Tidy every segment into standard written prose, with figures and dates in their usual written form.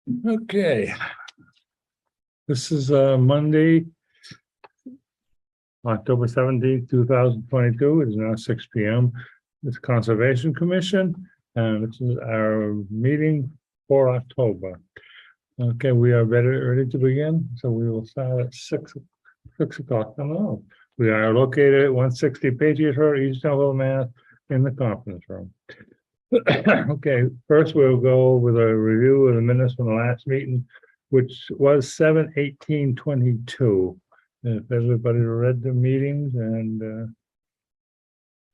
Okay. This is Monday, October 17th, 2022. It is now 6 p.m. It's Conservation Commission, and this is our meeting for October. Okay, we are ready to begin, so we will start at 6 o'clock. Hello. We are located at 160 Patriot Road, East Templeton, Mass, in the conference room. Okay, first we'll go with a review of the minutes from the last meeting, which was 7/18/22. If everybody read the meetings, and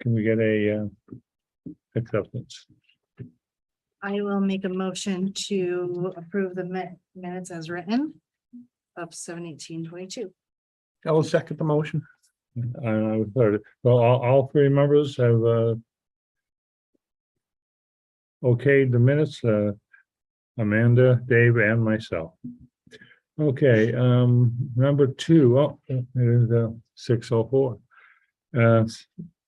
can we get a acceptance? I will make a motion to approve the minutes as written of 7/18/22. I will second the motion. I was heard it. Well, all three members have okayed the minutes, Amanda, Dave, and myself. Okay, number two, it is 6:04. The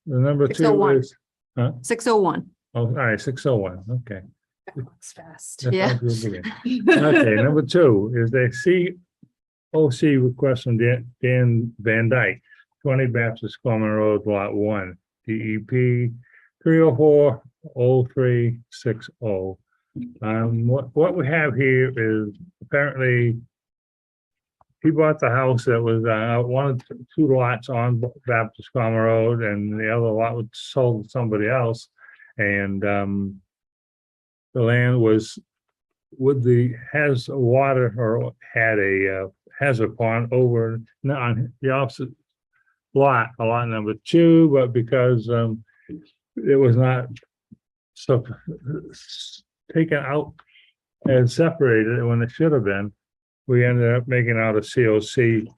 number two 6:01. is, huh? 6:01. Oh, all right, 6:01, okay. That looks fast. That Yeah. sounds good to me. Okay, number two is a COC request from Dan Van Dyke, 20 Baptist Common Road, Lot 1, DEP 304-0360. What we have here is apparently he bought the house that was one of two lots on Baptist Common Road, and the other lot was sold to somebody else. And the land was has water, or had a hazard pond over on the opposite lot, lot number 2, but because it was not so taken out and separated when it should have been, we ended up making out a COC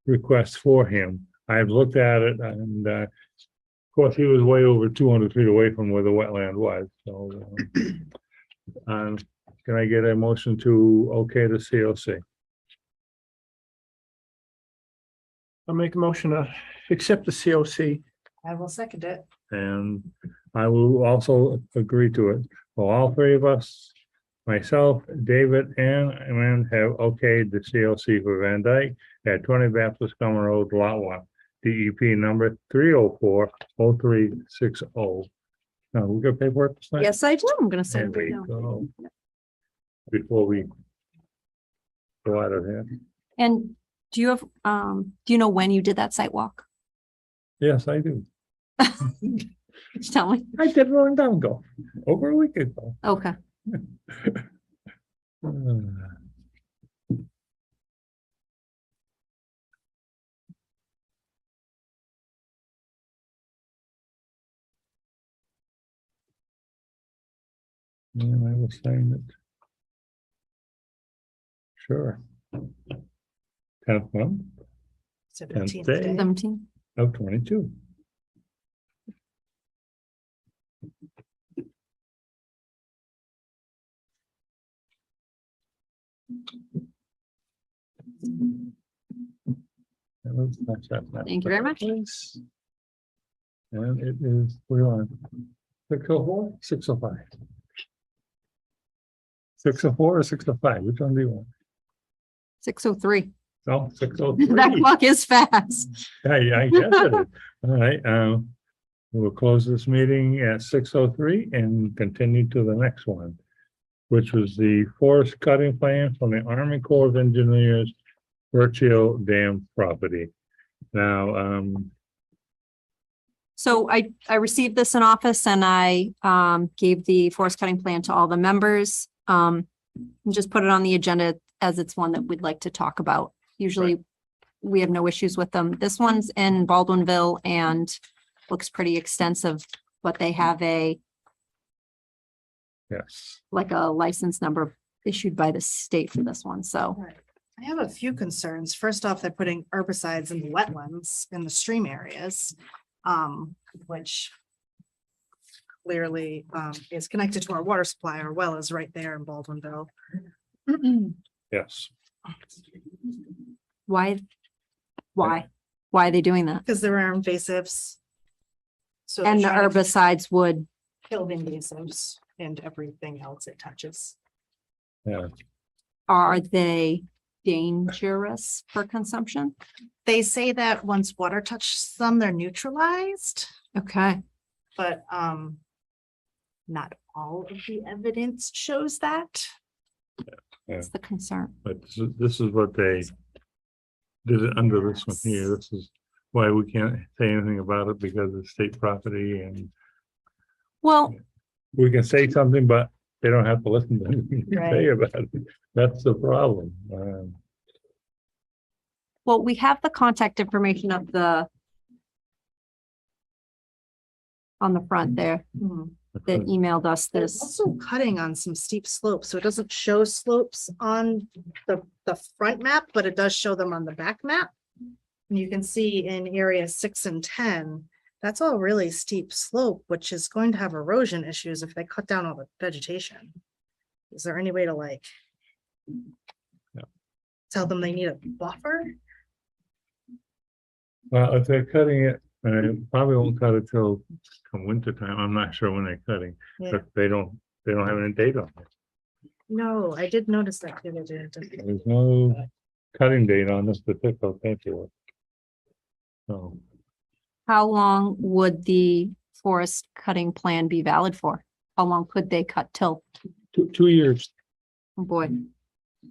request for him. I've looked at it, and of course he was way over 200 feet away from where the wetland was. So can I get a motion to okay the COC? I'll make a motion to accept the COC. I will second it. And I will also agree to it. Well, all three of us, myself, David, and Amanda have okayed the COC for Van Dyke at 20 Baptist Common Road, Lot 1, DEP number 304-0360. Now, we got paperwork to sign? Yes, I do. I'm going to There send we it down. go. Before we go out of here. And do you have, do you know when you did that site walk? Yes, I do. Just tell me. I did it long time ago, over a week ago. Okay. And I will sign it. Sure. 10th month 17th day. day. 17. of 22. Thank you very much. And it is, we're on 6:04, 6:05. 6:04 or 6:05, which one do you want? 6:03. Oh, 6:03. That clock is fast. I guess it is. All right, we'll close this meeting at 6:03 and continue to the next one, which was the forest cutting plan from the Army Corps of Engineers Birch Dam property. Now, So I received this in office, and I gave the forest cutting plan to all the members. And just put it on the agenda as it's one that we'd like to talk about. Usually we have no issues with them. This one's in Baldwinville and looks pretty extensive, but they have like a license number issued by the state for this one. So Right. I have a few concerns. First off, they're putting herbicides in the wetlands in the stream areas, which clearly is connected to our water supply. Our well is right there in Baldwinville. yes, why are they doing that? Because there are invasives. So And the they're trying to herbicides would, kill the invasives and everything else it touches. yeah. are they dangerous for consumption? They say that once water touches them, they're neutralized, Okay, but not all of the evidence shows that. that's the concern. But this is what they did it under this one here. This is why we can't say anything about it because it's state property and Well, we can say something, but they don't have to listen to anything we say Right. about it. That's the problem. well, we have the contact information of the on the front there that emailed us There's this. also cutting on some steep slopes, so it doesn't show slopes on the front map, but it does show them on the back map. And you can see in area 6 and 10, that's all really steep slope, which is going to have erosion issues if they cut down all the vegetation. Is there any way to like tell them they need a buffer? Well, if they're cutting it, probably won't cut it till come winter time. I'm not sure when they're cutting, Yeah. but they don't have any date on it. No, I did notice that the other day. There's no cutting date on this particular paperwork. So, How long would the forest cutting plan be valid for? How long could they cut till? 2 years. Oh, boy.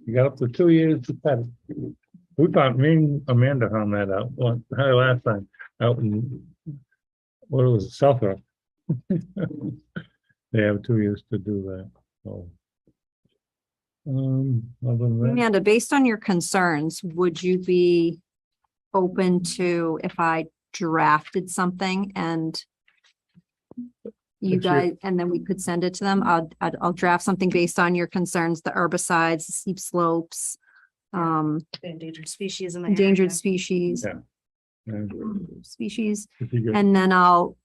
You got up to 2 years to cut it. We found, me and Amanda found that out last time, out in, what was it, Southwark. They have 2 years to do that, so. Other than that, Amanda, based on your concerns, would you be open to if I drafted something and you If you're- guys, and then we could send it to them? I'll draft something based on your concerns, the herbicides, the steep slopes, Endangered species in the endangered area. species, Yeah. species. if you get- And then I'll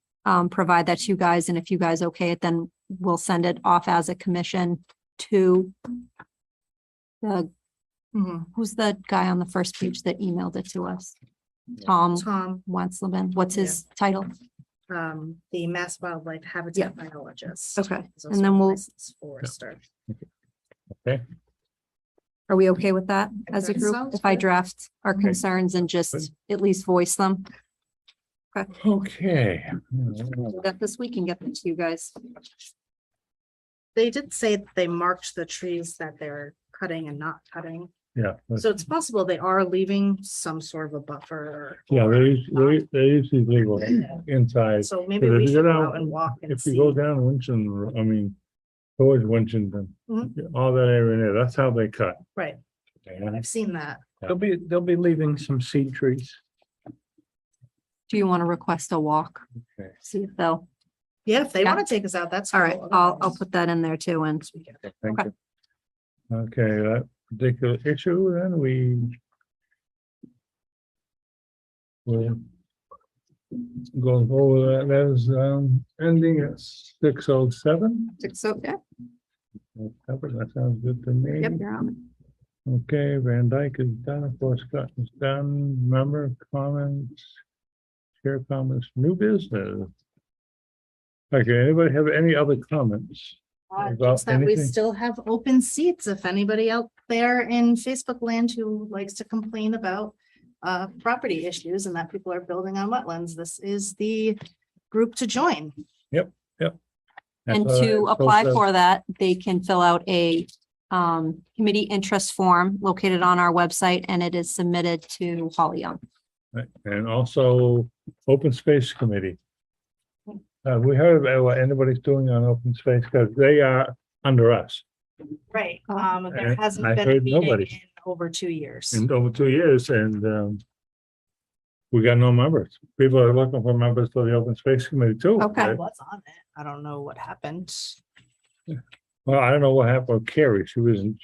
provide that to you guys, and if you guys okay it, then we'll send it off as a commission to the, Mhm. who's the guy on the first page that emailed it to us? Tom Tom, Wansleben, what's his title? the Mass Wildlife Habitat Biologist. Okay, He's and also then a we'll- licensed forester. Okay, Are we okay with that as a That group? sounds If I good. draft our Okay. concerns and just at least voice them? okay. Do that this week and get them to you guys. They did say that they marked the trees that they're cutting and not cutting. Yeah, So it's possible they are leaving some sort of a buffer. yeah, or not. they usually legal inside. So maybe But if we you should go go down- out and walk and If you go see. down Winchton, I mean, towards Winchton, Mhm. all that area there, that's how they cut. Right, And I've seen that. They'll be leaving some seed trees. Do you want to request a walk? Okay. See if they'll, Yeah, if they Yeah. want to take us out, that's. all right, cool. I'll Otherwise, put that in there too, and we can- Thank Okay. you. Okay, that particular issue, then we will go over that, that is, ending at 6:07. so, yeah, That sounds good to me. yep, you're on. Okay, Van Dyke is done, of course, Scott is done, member comments, share comments, new business. Okay, anybody have any other comments? About Just that we anything? still have open seats. If anybody out there in Facebook land who likes to complain about property issues and that people are building on wetlands, this is the group to join. And That's all to right. apply So, for that, they can fill out a committee interest form located on our website, and it is submitted to Holly Young. right, and also, open space committee. We heard about what anybody's doing on open space, because they are under us Right. Oh. There And hasn't I been a heard meeting nobody. in over 2 years. in over 2 years, and we got no members. People are looking for members for the open space committee too. Okay. I right? was on it. I don't know what happened. Well, I don't know what happened with Carrie. She was in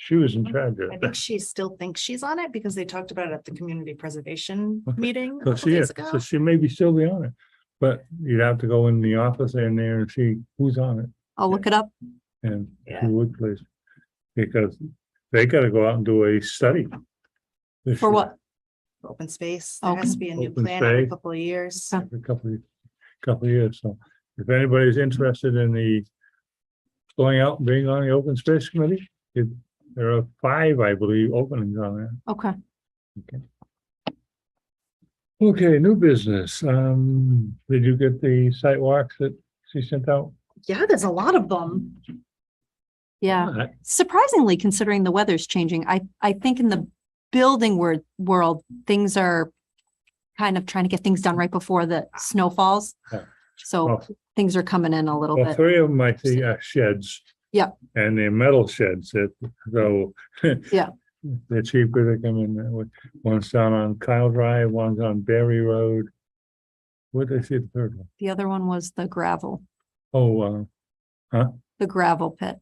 charge of I it. think she still thinks she's on it because they talked about it at the community preservation Okay. meeting a So couple she days is, ago. so she may be still be on it, but you'd have to go in the office in there and see who's on it, I'll look it up. and Yeah. who would please. Because they gotta go out and do a study. this For year, what? Open space. There has to be a new Open plan every space. couple of years. Okay. every couple of years, so if anybody's interested in the going out and being on the open space committee, there are 5, I believe, openings on that. Okay. Okay, new business. Did you get the site walks that she sent out? Yeah, there's a lot of them. Yeah. Uh, Surprisingly, considering the weather's changing, I think in the building world, things are kind of trying to get things done right before the snow falls. Yeah. So Well, things are coming in a little well, bit. 3 of them I see are sheds. Yeah. And they're metal sheds, so. Yeah. They're cheaper to come in that way. One's down on Kyle Drive, one's on Berry Road. What did I see the third one? The other one was the gravel Oh, the gravel pit.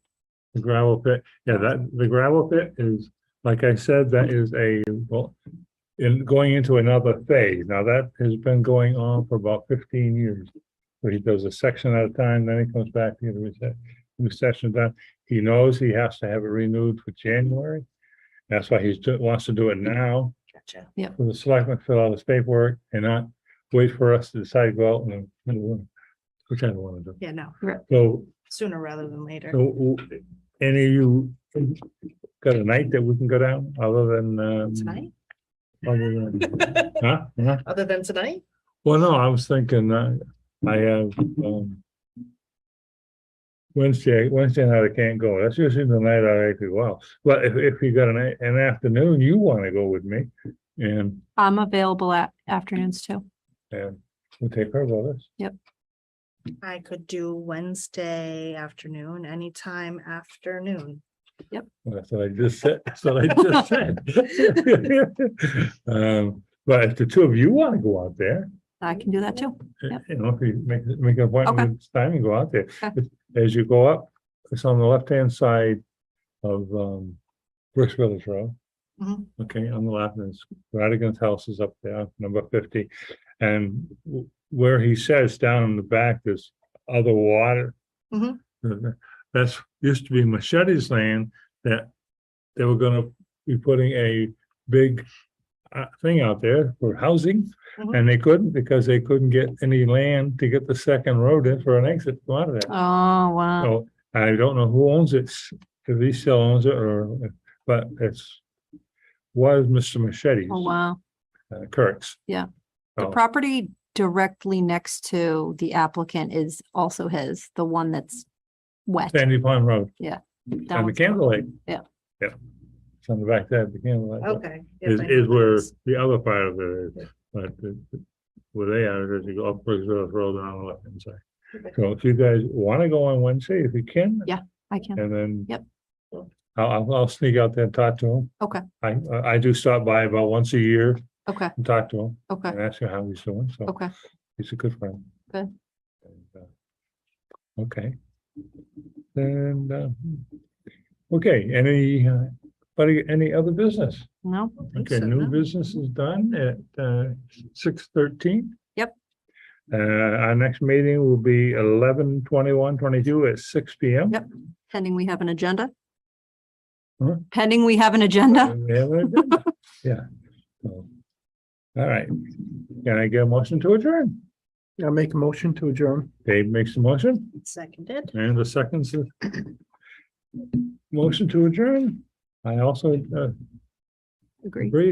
the gravel pit. Yeah, the gravel pit is, like I said, that is going into another phase. Now that has been going on for about 15 years. Where he does a section at a time, then he comes back to the new section done. He knows he has to have it renewed for January. That's why wants to do it now. Gotcha. For the selectmen to fill out his paperwork and not wait for us to decide, well, which I don't want to do. Yeah, no, So, sooner rather than later. Any of you got a night that we can go down other than? Tonight? Other than, huh? Huh? Other than tonight? Well, no, I was thinking, I have, Wednesday night I can't go. That's usually the night I actually go out. But if you got an afternoon, you want to go with me and I'm available at afternoons too. we'll take her with us. I could do Wednesday afternoon, anytime afternoon. Well, that's what I just said. That's what I just said. But if the 2 of you want to go out there, I can do that too. Yep. you know, if you make an appointment Okay. with this time and go out there. Okay. As you go up, it's on the left-hand side of Birch Village Road. Mhm. Okay, on the left, and it's Radigan's house is up there, number 50. And where he says down in the back, there's other water. Mhm. That's used to be Machete's land that they were gonna be putting a big thing out there for housing. Mhm. And they couldn't because they couldn't get any land to get the second road in for an exit to come out of there. Oh, wow. So I don't know who owns it, if he still owns it but was Mr. Machete's. Oh, wow. Kurt's. Yeah. The So, property directly next to the applicant is also his, the one that's wet. Sandy Pond Road That and the one's- Candle Lake. Yeah. Yeah. It's on the back side of the Candle Lake. Okay. Yes, I know Is that where is. the other part of it Yeah. is, but where they are, is you go up Bridgeville Road and on the left hand side. Okay. So if you guys want to go on Wednesday, if you can. Yeah, I can. And then. Yep. I'll sneak out there and talk to him. Okay, I do stop by about once a year okay, and talk to him okay, and ask him how he's doing, so okay. he's a good friend. Good. And, okay. And, okay, any other business? No, think Okay, so, new no. business is done at 6:13. Yep. Our next meeting will be 11/21/22 at 6 p.m. Yep. Pending we have an agenda. Huh? Pending we have an agenda. We have an agenda. Yeah. So, all right. Can I get a motion to adjourn? I'll make a motion to adjourn. Dave makes the motion Seconded. and the seconds. Motion to adjourn. I also Agree. agree.